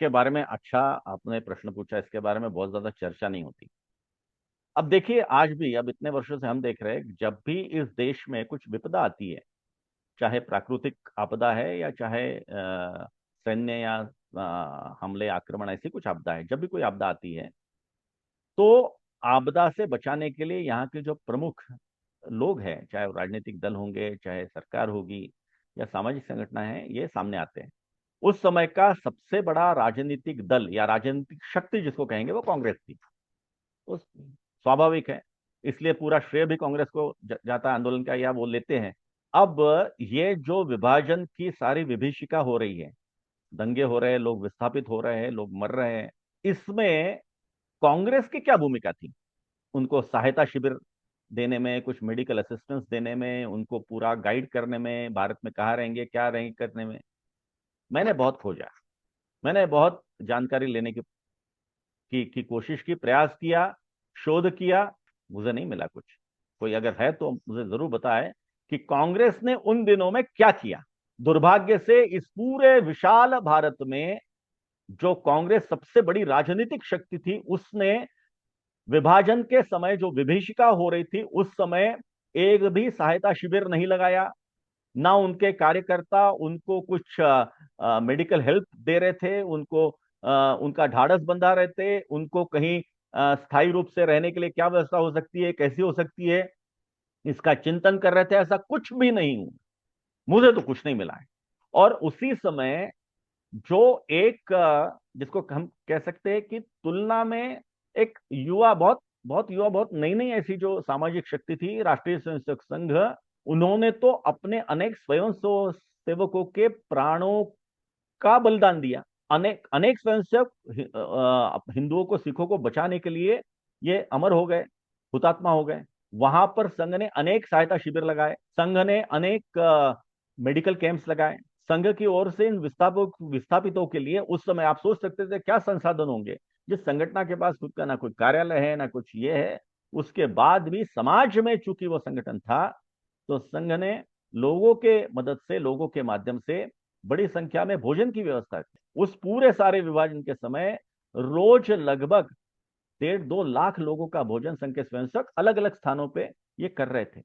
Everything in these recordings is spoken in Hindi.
इसके बारे में अच्छा आपने प्रश्न पूछा। इसके बारे में बहुत ज्यादा चर्चा नहीं होती। अब देखिए, आज भी, अब इतने वर्षों से हम देख रहे हैं कि जब भी इस देश में कुछ विपदा आती है, चाहे प्राकृतिक आपदा है या चाहे सैन्य या हमले आक्रमण, ऐसी कुछ आपदा है, जब भी कोई आपदा आती है तो आपदा से बचाने के लिए यहाँ के जो प्रमुख लोग हैं, चाहे वो राजनीतिक दल होंगे, चाहे सरकार होगी या सामाजिक संगठन है, ये सामने आते हैं। उस समय का सबसे बड़ा राजनीतिक दल या राजनीतिक शक्ति जिसको कहेंगे वो कांग्रेस थी। तो स्वाभाविक है, इसलिए पूरा श्रेय भी कांग्रेस को जाता है आंदोलन का, या वो लेते हैं। अब ये जो विभाजन की सारी विभीषिका हो रही है, दंगे हो रहे हैं, लोग विस्थापित हो रहे हैं, लोग मर रहे हैं, इसमें कांग्रेस की क्या भूमिका थी? उनको सहायता शिविर देने में, कुछ मेडिकल असिस्टेंस देने में, उनको पूरा गाइड करने में, भारत में कहाँ रहेंगे, क्या रहेंगे करने में। मैंने बहुत खोजा, मैंने बहुत जानकारी लेने की कोशिश की, प्रयास किया, शोध किया। मुझे नहीं मिला कुछ। कोई अगर है तो मुझे जरूर बताए कि कांग्रेस ने उन दिनों में क्या किया। दुर्भाग्य से इस पूरे विशाल भारत में जो कांग्रेस सबसे बड़ी राजनीतिक शक्ति थी, उसने विभाजन के समय जो विभीषिका हो रही थी उस समय एक भी सहायता शिविर नहीं लगाया। ना उनके कार्यकर्ता उनको कुछ मेडिकल हेल्प दे रहे थे, उनको उनका ढाढ़स बंधा रहे थे, उनको कहीं स्थायी रूप से रहने के लिए क्या व्यवस्था हो सकती है, कैसी हो सकती है, इसका चिंतन कर रहे थे। ऐसा कुछ भी नहीं हुआ। मुझे तो कुछ नहीं मिला है। और उसी समय जो एक जिसको हम कह सकते हैं कि तुलना में एक युवा, बहुत बहुत युवा, बहुत नई नई ऐसी जो सामाजिक शक्ति थी, राष्ट्रीय स्वयंसेवक संघ, उन्होंने तो अपने अनेक स्वयं सेवकों के प्राणों का बलिदान दिया। अनेक अनेक स्वयंसेवक हिंदुओं को, सिखों को बचाने के लिए ये अमर हो गए, हुतात्मा हो गए। वहां पर संघ ने अनेक सहायता शिविर लगाए, संघ ने अनेक मेडिकल कैंप्स लगाए। संघ की ओर से इन विस्थापितों के लिए उस समय आप सोच सकते थे क्या संसाधन होंगे। जिस संगठन के पास खुद का ना कोई कार्यालय है, ना कुछ ये है, उसके बाद भी समाज में चूंकि वो संगठन था, तो संघ ने लोगों के मदद से, लोगों के माध्यम से बड़ी संख्या में भोजन की व्यवस्था की। उस पूरे सारे विभाजन के समय रोज लगभग 1.5-2 लाख लोगों का भोजन संघ के स्वयंसेवक अलग अलग स्थानों पे ये कर रहे थे।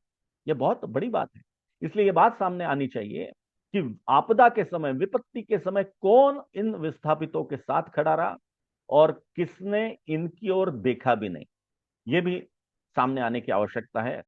ये बहुत बड़ी बात है। इसलिए ये बात सामने आनी चाहिए कि आपदा के समय, विपत्ति के समय कौन इन विस्थापितों के साथ खड़ा रहा और किसने इनकी ओर देखा भी नहीं। ये भी सामने आने की आवश्यकता है।